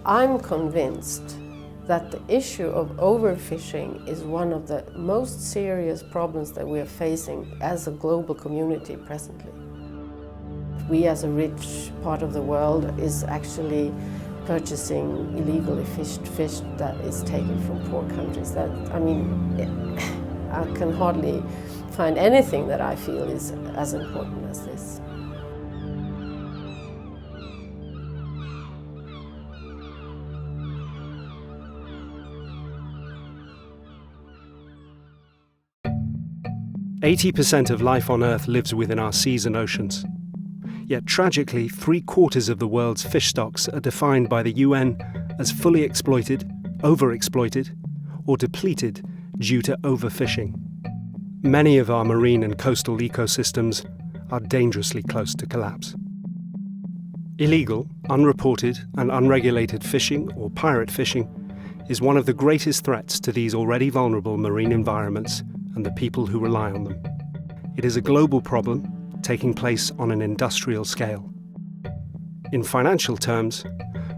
I'm convinced that the issue of overfishing is one of the most serious problems that we are facing as a global community presently. We as a rich part of the world is actually purchasing illegally fished fish that is taken from poor countries. That, I mean, I can hardly find anything that I feel is as important as this. "80% of life on Earth lives within our seas and oceans. Yet tragically, 3/4 of the world's fish stocks are defined by the UN as fully exploited, overexploited, or depleted due to overfishing. Many of our marine and coastal ecosystems are dangerously close to collapse. Illegal, unreported, and unregulated fishing, or pirate fishing, is one of the greatest threats to these already vulnerable marine environments and the people who rely on them. It is a global problem taking place on an industrial scale. In financial terms,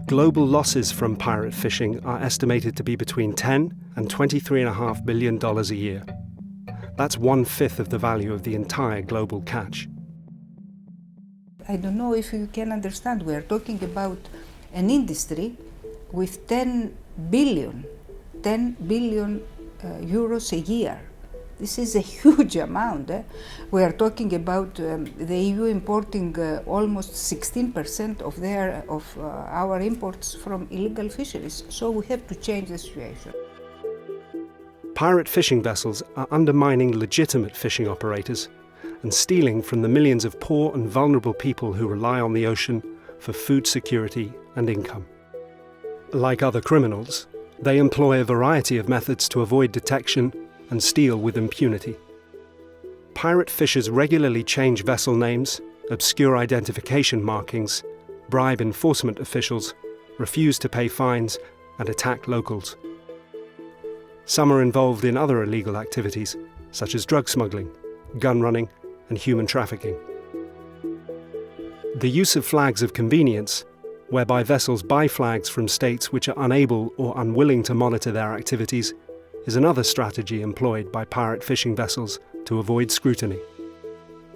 global losses from pirate fishing are estimated to be between $10 and $23.5 billion a year. That's 1/5 of the value of the entire global catch. I don't know if you can understand, we are talking about an industry with 10 billion euros a year. This is a huge amount. We are talking about the EU importing almost 16% of our imports from illegal fisheries. So we have to change the situation. Pirate fishing vessels are undermining legitimate fishing operators and stealing from the millions of poor and vulnerable people who rely on the ocean for food security and income. Like other criminals, they employ a variety of methods to avoid detection and steal with impunity. Pirate fishers regularly change vessel names, obscure identification markings, bribe enforcement officials, refuse to pay fines, and attack locals. Some are involved in other illegal activities, such as drug smuggling, gun running, and human trafficking. The use of flags of convenience, whereby vessels buy flags from states which are unable or unwilling to monitor their activities, is another strategy employed by pirate fishing vessels to avoid scrutiny.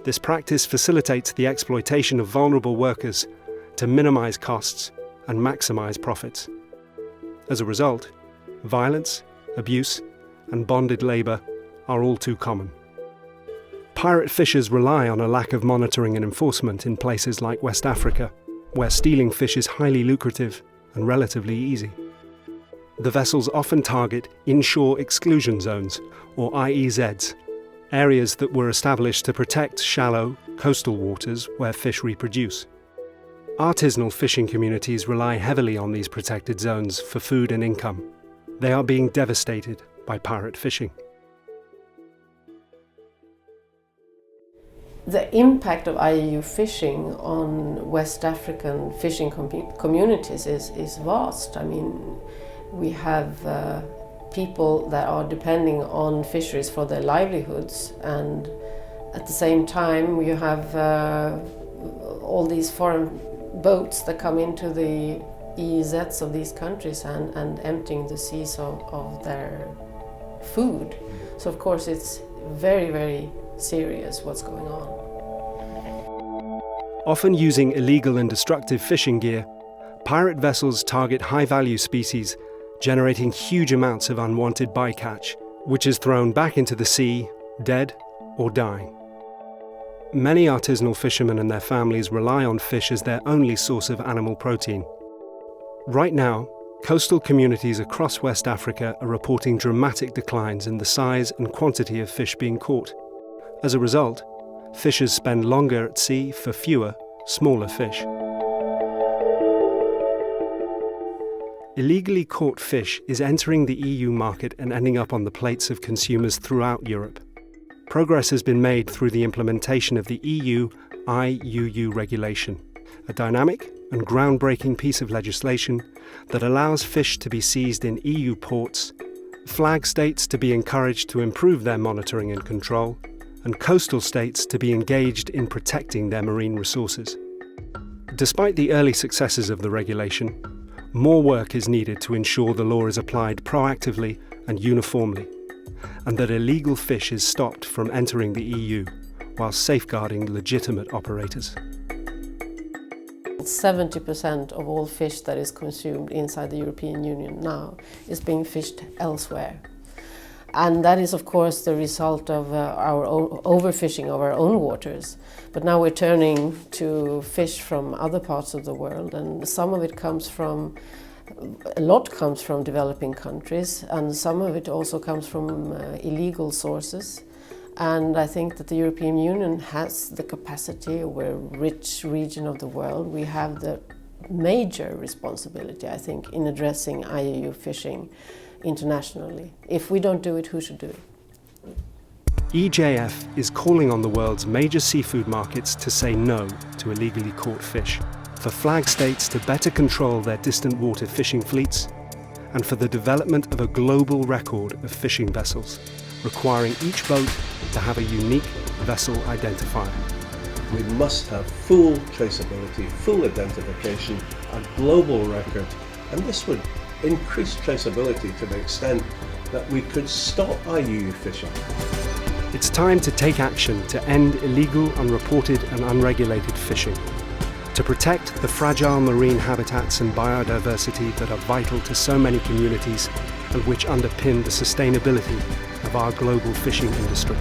This practice facilitates the exploitation of vulnerable workers to minimize costs and maximize profits. As a result, violence, abuse, and bonded labor are all too common. Pirate fishers rely on a lack of monitoring and enforcement in places like West Africa, where stealing fish is highly lucrative and relatively easy. The vessels often target inshore exclusion zones, or IEZs, areas that were established to protect shallow, coastal waters where fish reproduce. Artisanal fishing communities rely heavily on these protected zones for food and income. They are being devastated by pirate fishing. The impact of IUU fishing on West African fishing communities is vast. I mean, we have people that are depending on fisheries for their livelihoods, and at the same time you have all these foreign boats that come into the EEZs of these countries and emptying the seas of their food. So of course it's very, very serious what's going on. Often using illegal and destructive fishing gear, pirate vessels target high-value species, generating huge amounts of unwanted bycatch, which is thrown back into the sea, dead or dying. Many artisanal fishermen and their families rely on fish as their only source of animal protein. Right now, coastal communities across West Africa are reporting dramatic declines in the size and quantity of fish being caught. As a result, fishers spend longer at sea for fewer, smaller fish. Illegally caught fish is entering the EU market and ending up on the plates of consumers throughout Europe. Progress has been made through the implementation of the EU IUU regulation, a dynamic and groundbreaking piece of legislation that allows fish to be seized in EU ports, flag states to be encouraged to improve their monitoring and control, and coastal states to be engaged in protecting their marine resources. Despite the early successes of the regulation, more work is needed to ensure the law is applied proactively and uniformly, and that illegal fish is stopped from entering the EU while safeguarding legitimate operators. 70% of all fish that is consumed inside the European Union now is being fished elsewhere. And that is, of course, the result of our overfishing of our own waters. But now we're turning to fish from other parts of the world, and some of it comes from, a lot comes from developing countries, and some of it also comes from illegal sources. And I think that the European Union has the capacity. We're a rich region of the world. We have the major responsibility, I think, in addressing IUU fishing internationally. If we don't do it, who should do it? EJF is calling on the world's major seafood markets to say no to illegally caught fish, for flag states to better control their distant water fishing fleets, and for the development of a global record of fishing vessels, requiring each boat to have a unique vessel identifier. We must have full traceability, full identification, a global record, and this would increase traceability to the extent that we could stop IUU fishing. It's time to take action to end illegal, unreported and unregulated fishing, to protect the fragile marine habitats and biodiversity that are vital to so many communities and which underpin the sustainability of our global fishing industry.